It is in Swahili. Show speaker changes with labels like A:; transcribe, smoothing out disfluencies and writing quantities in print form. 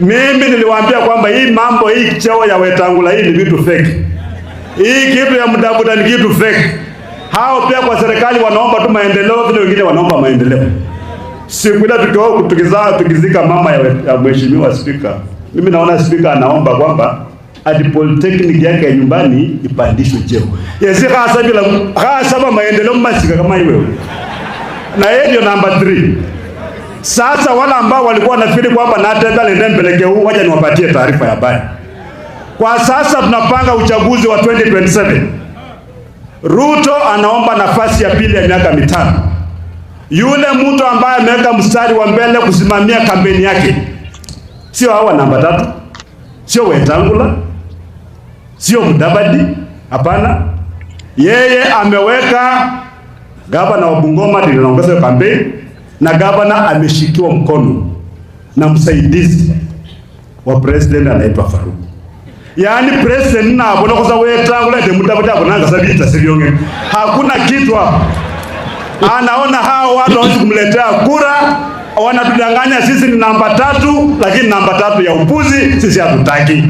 A: Mimi niliwaambia kwamba hii mambo hii cheo ya Wetangula hii ni vitu fake. Hii kitu ya Mudavadi ni kitu fake. Hao pia kwa serikali wanaomba tu maendeleo, vile wengine wanaomba maendeleo. Siku ile tukizika mama ya mheshimiwa Spika. Mimi naona Spika anaomba kwamba ati polytechnic yake ya nyumbani ipandishwe cheo. Yesi hasa maendeleo masika kama hiyo. Na yeye ndio namba 3. Sasa wala ambao walikuwa wanafikiri kwamba Natembeya ndio mpeleke huu, wacha niwapatie taarifa ya habari. Kwa sasa tunapanga uchaguzi wa 2027. Ruto anaomba nafasi ya pili ya miaka 5. Yule mtu ambaye ameweka mstari wa mbele kusimamia kampeni yake sio hawa namba 3, sio Wetangula, sio Mudavadi, hapana. Yeye ameweka gavana wa Bungoma ndiye anaongoza kampeni, na gavana ameshikiwa mkono na msaidizi wa president anaitwa Faruku. Yaani president na abona kosa Wetangula ndiye Mudavadi abona sabita sivyo. Hakuna kitu hapo. Anaona hao watu hawezi kumletea kura, wanatudanganya sisi ni namba 3, lakini namba 3 ya upuzi sisi hatutaki.